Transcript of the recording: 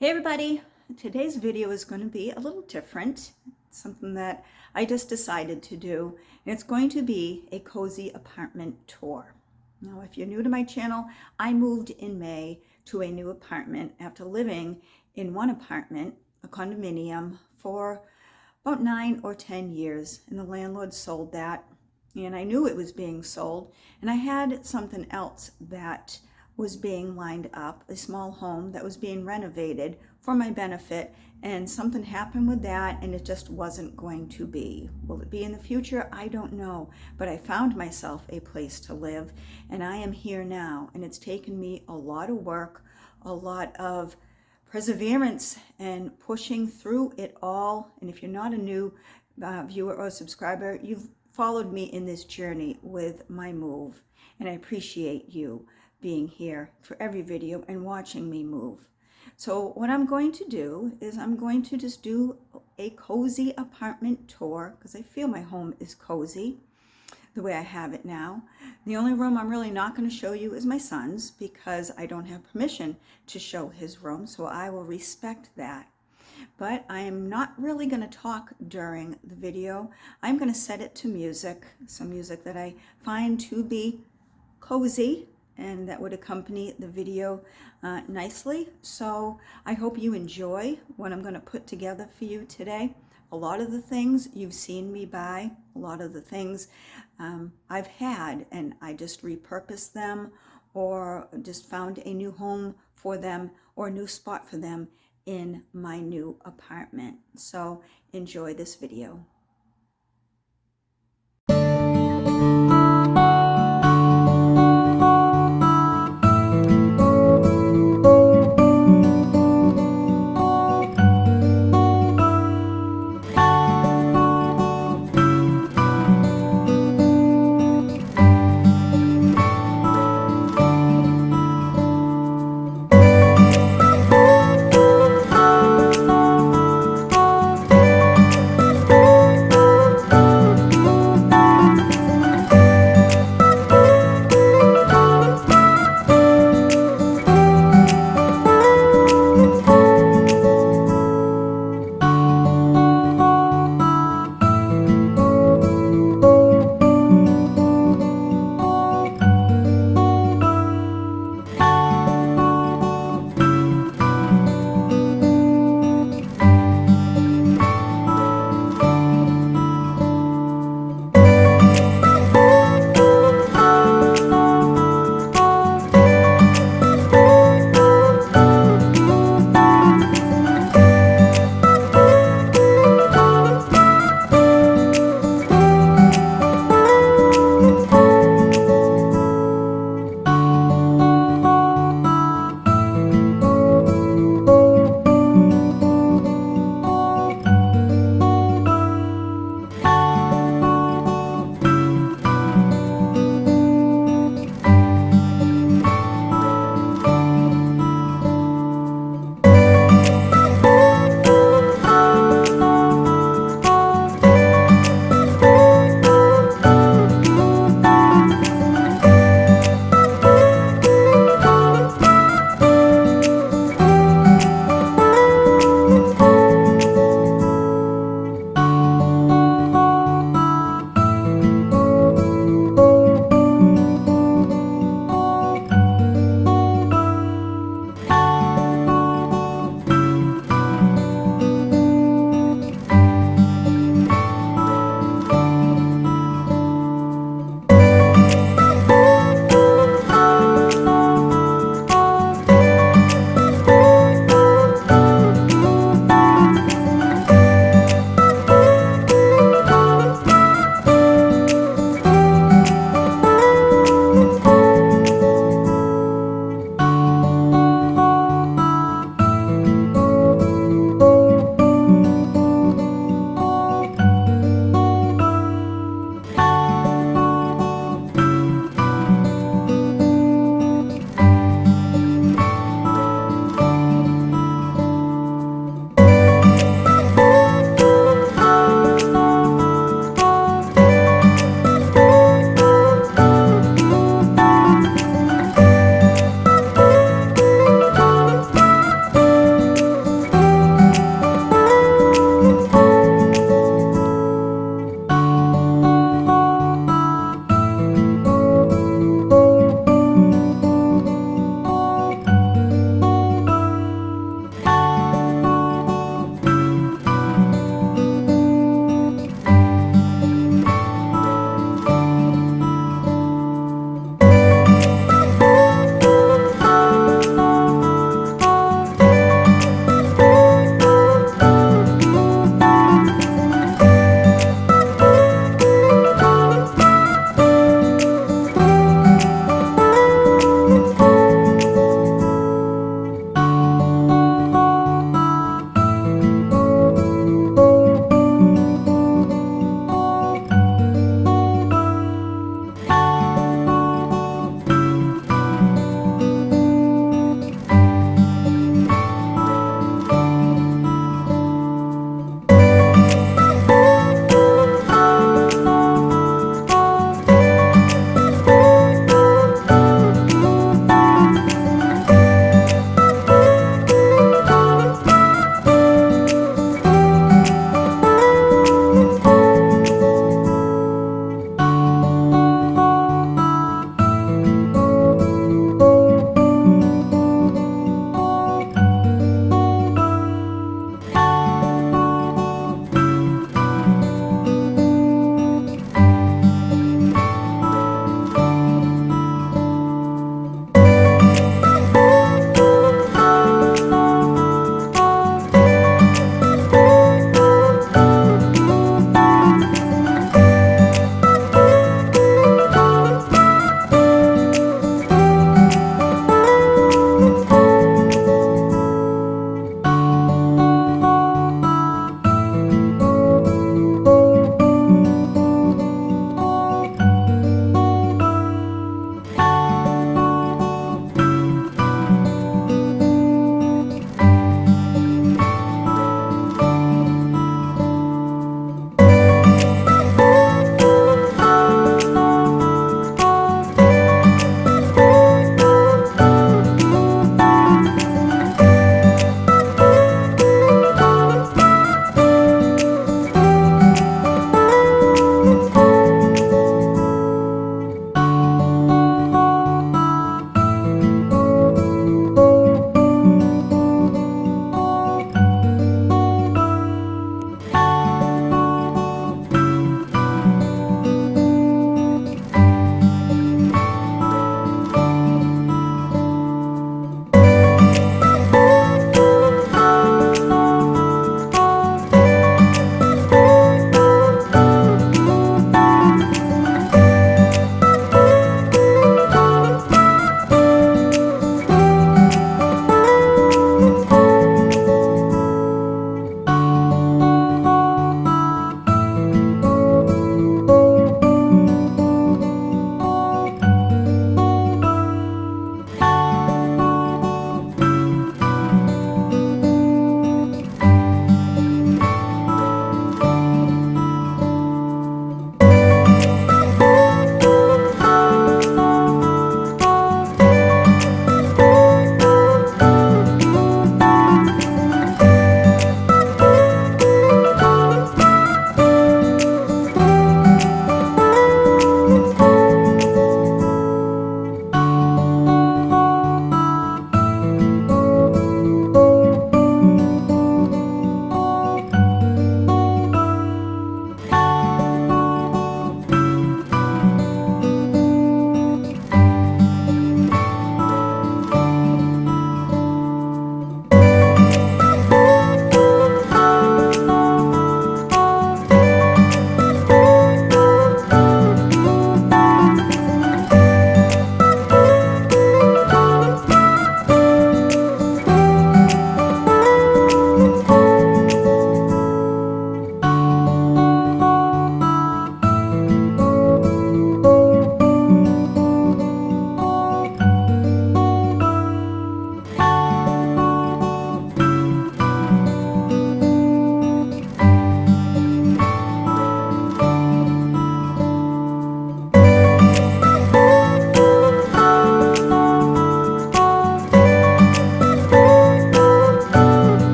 Hey everybody, today's video is going to be a little different. It's something that I just decided to do, and it's going to be a cozy apartment tour. Now, if you're new to my channel, I moved in May to a new apartment after living in one apartment, a condominium, for about 9 or 10 years, and the landlord sold that, and I knew it was being sold, and I had something else that was being lined up, a small home that was being renovated for my benefit, and something happened with that and it just wasn't going to be. Will it be in the future? I don't know, but I found myself a place to live, and I am here now, and it's taken me a lot of work, a lot of perseverance, and pushing through it all. And if you're not a new viewer or subscriber, you've followed me in this journey with my move, and I appreciate you being here for every video and watching me move. So what I'm going to do is I'm going to just do a cozy apartment tour because I feel my home is cozy the way I have it now. The only room I'm really not going to show you is my son's because I don't have permission to show his room, so I will respect that. But I am not really going to talk during the video. I'm going to set it to music, some music that I find to be cozy and that would accompany the video nicely. So I hope you enjoy what I'm going to put together for you today. A lot of the things you've seen me buy, a lot of the things I've had, and I just repurposed them or just found a new home for them or a new spot for them in my new apartment. So enjoy this video.